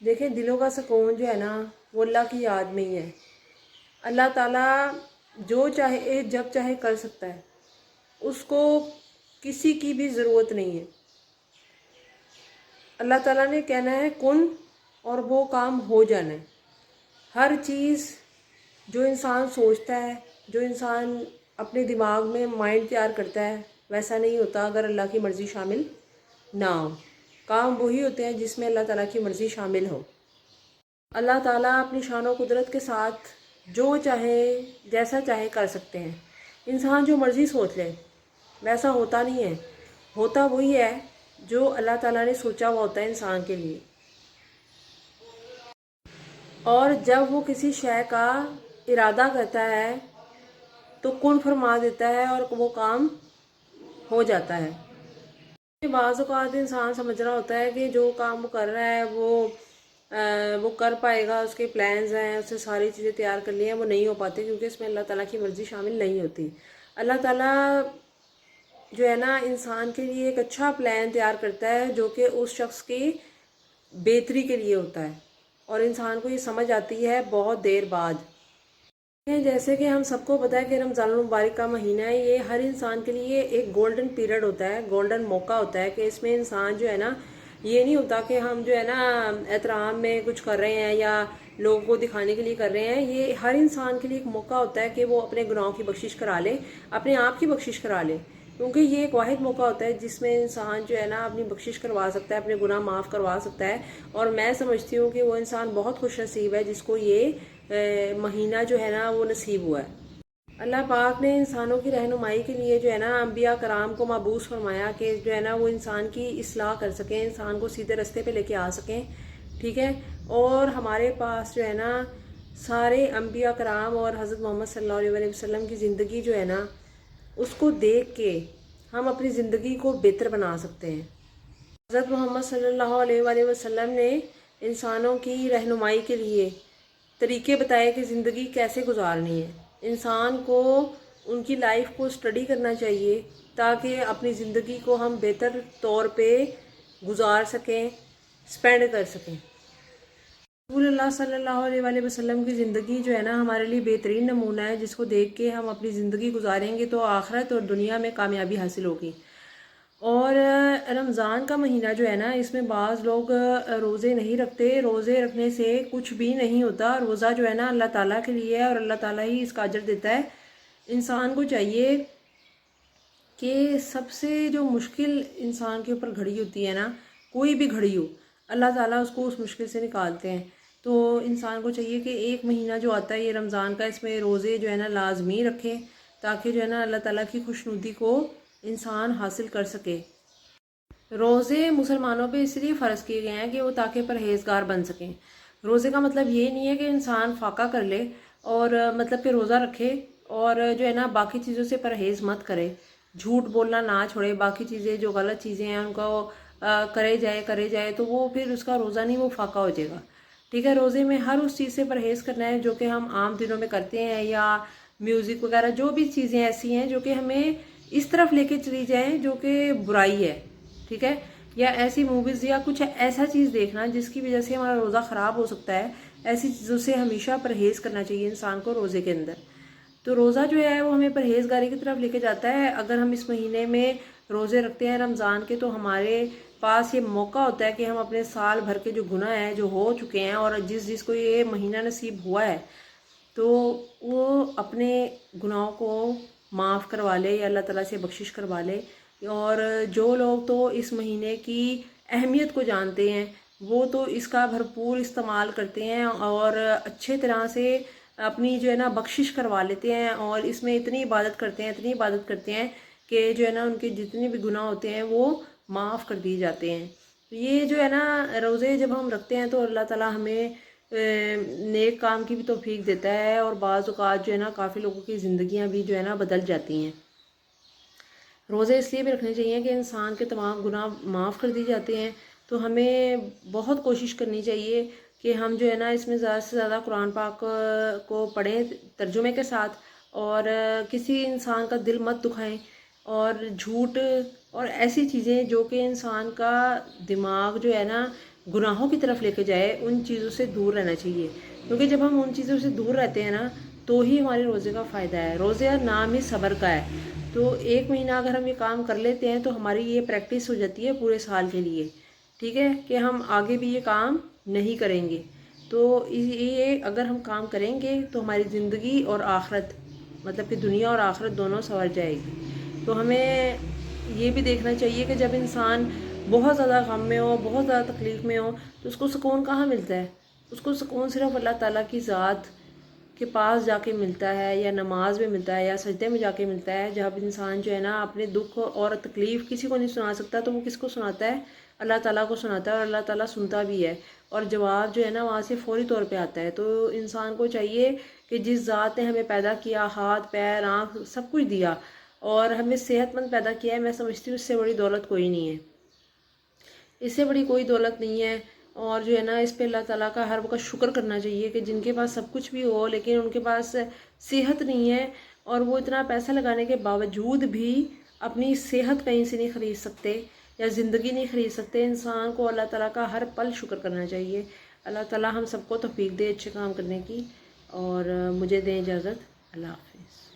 देखें, दिलों का सुकून जो है ना वो अल्लाह की याद में ही है। अल्लाह ताला जो चाहे जब चाहे कर सकता है, उसको किसी की भी ज़रूरत नहीं है। अल्लाह ताला ने कहना है कुन, और वो काम हो जाना है। हर चीज़ जो इंसान सोचता है, जो इंसान अपने दिमाग में माइंड तैयार करता है, वैसा नहीं होता अगर अल्लाह की मर्ज़ी शामिल ना हो। काम वही होते हैं जिसमें अल्लाह ताला की मर्ज़ी शामिल हो। अल्लाह ताला अपनी शान व कुदरत के साथ जो चाहे जैसा चाहे कर सकते हैं। इंसान जो मर्ज़ी सोच ले वैसा होता नहीं है। होता वही है जो अल्लाह ताला ने सोचा हुआ होता है इंसान के लिए। और जब वो किसी शय का इरादा करता है तो कुन फरमा देता है और वो काम हो जाता है। बाज़ औक़ात इंसान समझ रहा होता है कि जो काम वो कर रहा है वो कर पाएगा, उसके प्लान्स हैं, उससे सारी चीज़ें तैयार कर ली हैं, वो नहीं हो पाते क्योंकि इसमें अल्लाह ताला की मर्ज़ी शामिल नहीं होती। अल्लाह ताला जो है ना इंसान के लिए एक अच्छा प्लान तैयार करता है जो कि उस शख्स की बेहतरी के लिए होता है, और इंसान को ये समझ आती है बहुत देर बाद। जैसे कि हम सबको पता है कि रमज़ान मुबारक का महीना है, ये हर इंसान के लिए एक गोल्डन पीरियड होता है, गोल्डन मौका होता है कि इसमें इंसान जो है ना, ये नहीं होता कि हम जो है ना एहतराम में कुछ कर रहे हैं या लोगों को दिखाने के लिए कर रहे हैं। ये हर इंसान के लिए एक मौका होता है कि वो अपने गुनाहों की बख्शिश करा ले, अपने आप की बख्शिश करा ले, क्योंकि ये एक वाहिद मौका होता है जिसमें इंसान जो है ना अपनी बख्शिश करवा सकता है, अपने गुनाह माफ़ करवा सकता है। और मैं समझती हूँ कि वो इंसान बहुत खुश नसीब है जिसको ये महीना जो है ना वो नसीब हुआ है। अल्लाह पाक ने इंसानों की रहनुमाई के लिए जो है ना अम्बिया कराम को मबूस फरमाया कि जो है ना वो इंसान की इस्लाह कर सकें, इंसान को सीधे रास्ते पे लेके आ सकें। ठीक है। और हमारे पास जो है ना सारे अम्बिया कराम और हज़रत मोहम्मद सल्लल्लाहु अलैहि वसल्लम की ज़िंदगी जो है ना उसको देख के हम अपनी ज़िंदगी को बेहतर बना सकते हैं। हज़रत मोहम्मद सल्लल्लाहु अलैहि वसल्लम ने इंसानों की रहनुमाई के लिए तरीके बताए कि ज़िंदगी कैसे गुजारनी है। इंसान को उनकी लाइफ को स्टडी करना चाहिए ताकि अपनी ज़िंदगी को हम बेहतर तौर पे गुजार सकें, स्पेंड कर सकें। रसूलुल्लाह सल्लल्लाहु अलैहि वसल्लम की ज़िंदगी जो है ना हमारे लिए बेहतरीन नमूना है, जिसको देख के हम अपनी ज़िंदगी गुजारेंगे तो आखिरत और दुनिया में कामयाबी हासिल होगी। और रमज़ान का महीना जो है ना इसमें बाज़ लोग रोज़े नहीं रखते। रोज़े रखने से कुछ भी नहीं होता। रोज़ा जो है ना अल्लाह ताला के लिए है और अल्लाह ताला ही इसका अजर देता है। इंसान को चाहिए कि सबसे जो मुश्किल इंसान के ऊपर घड़ी होती है ना, कोई भी घड़ी हो, अल्लाह ताला उसको उस मुश्किल से निकालते हैं। तो इंसान को चाहिए कि एक महीना जो आता है ये रमज़ान का, इसमें रोज़े जो है ना लाजमी रखें ताकि जो है ना अल्लाह ताला की खुशनुदी को इंसान हासिल कर सके। रोज़े मुसलमानों पे इसलिए फ़र्ज़ किए गए हैं कि वो ताकि परहेज़गार बन सकें। रोज़े का मतलब ये नहीं है कि इंसान फाका कर ले और मतलब कि रोज़ा रखे और जो है ना बाकी चीज़ों से परहेज़ मत करे, झूठ बोलना ना छोड़े, बाकी चीज़ें जो गलत चीज़ें हैं उनको करे जाए तो वो फिर उसका रोज़ा नहीं, वो फाका हो जाएगा। ठीक है। रोज़े में हर उस चीज़ से परहेज़ करना है जो कि हम आम दिनों में करते हैं, या म्यूज़िक वगैरह जो भी चीज़ें ऐसी हैं जो कि हमें इस तरफ लेके चली जाएं जो कि बुराई है। ठीक है। या ऐसी मूवीज़ या कुछ ऐसा चीज़ देखना जिसकी वजह से हमारा रोज़ा ख़राब हो सकता है, ऐसी चीज़ों से हमेशा परहेज़ करना चाहिए इंसान को रोज़े के अंदर। तो रोज़ा जो है वो हमें परहेज़गारी की तरफ लेके जाता है। अगर हम इस महीने में रोज़े रखते हैं रमज़ान के, तो हमारे पास ये मौका होता है कि हम अपने साल भर के जो गुनाह हैं जो हो चुके हैं और जिसको ये महीना नसीब हुआ है, तो वो अपने गुनाहों को माफ़ करवा ले या अल्लाह ताला से बख्शिश करवा ले। और जो लोग तो इस महीने की अहमियत को जानते हैं वो तो इसका भरपूर इस्तेमाल करते हैं और अच्छे तरह से अपनी जो है ना बख्शिश करवा लेते हैं, और इसमें इतनी इबादत करते हैं, इतनी इबादत करते हैं कि जो है ना उनके जितने भी गुनाह होते हैं वो माफ़ कर दिए जाते हैं। तो ये जो है ना रोज़े जब हम रखते हैं तो अल्लाह ताला हमें नेक काम की भी तौफीक देता है, और बाज़ औक़ात जो है ना काफ़ी लोगों की ज़िंदगियाँ भी जो है ना बदल जाती हैं। रोज़े इसलिए भी रखने चाहिए कि इंसान के तमाम गुनाह माफ़ कर दिए जाते हैं। तो हमें बहुत कोशिश करनी चाहिए कि हम जो है ना इसमें ज़्यादा से ज़्यादा कुरान पाक को पढ़ें तर्जुमे के साथ, और किसी इंसान का दिल मत दुखाएं, और झूठ और ऐसी चीज़ें जो कि इंसान का दिमाग जो है ना گناہوں کی طرف لے کے جائے، ان چیزوں سے دور رہنا چاہیے، کیونکہ جب ہم ان چیزوں سے دور رہتے ہیں نا تو ہی ہمارے روزے کا فائدہ ہے۔ روزے نام ہی صبر کا ہے، تو 1 مہینہ اگر ہم یہ کام کر لیتے ہیں تو ہماری یہ پریکٹس ہو جاتی ہے پورے سال کے لیے، ٹھیک ہے، کہ ہم آگے بھی یہ کام نہیں کریں گے۔ تو یہ اگر ہم کام کریں گے تو ہماری زندگی اور آخرت، مطلب کہ دنیا اور آخرت دونوں سنور جائے گی۔ تو ہمیں یہ بھی دیکھنا چاہیے کہ جب انسان بہت زیادہ غم میں ہو، بہت زیادہ تکلیف میں ہو، تو اس کو سکون کہاں ملتا ہے؟ اس کو سکون صرف اللہ تعالیٰ کی ذات کے پاس جا کے ملتا ہے، یا نماز میں ملتا ہے، یا سجدے میں جا کے ملتا ہے۔ جب انسان جو ہے نا اپنے دکھ اور تکلیف کسی کو نہیں سنا سکتا تو وہ کس کو سناتا ہے؟ اللہ تعالیٰ کو سناتا ہے، اور اللہ تعالیٰ سنتا بھی ہے، اور جواب جو ہے نا وہاں سے فوری طور پہ آتا ہے۔ تو انسان کو چاہیے کہ جس ذات نے ہمیں پیدا کیا، ہاتھ پیر آنکھ سب کچھ دیا، اور ہمیں صحت مند پیدا کیا ہے، میں سمجھتی ہوں اس سے بڑی دولت کوئی نہیں ہے، اس سے بڑی کوئی دولت نہیں ہے۔ اور جو ہے نا اس پہ اللہ تعالیٰ کا ہر وقت شکر کرنا چاہیے کہ جن کے پاس سب کچھ بھی ہو لیکن ان کے پاس صحت نہیں ہے، اور وہ اتنا پیسہ لگانے کے باوجود بھی اپنی صحت کہیں سے نہیں خرید سکتے، یا زندگی نہیں خرید سکتے۔ انسان کو اللہ تعالیٰ کا ہر پل شکر کرنا چاہیے۔ اللہ تعالیٰ ہم سب کو توفیق دے اچھے کام کرنے کی، اور مجھے دیں اجازت۔ اللہ حافظ۔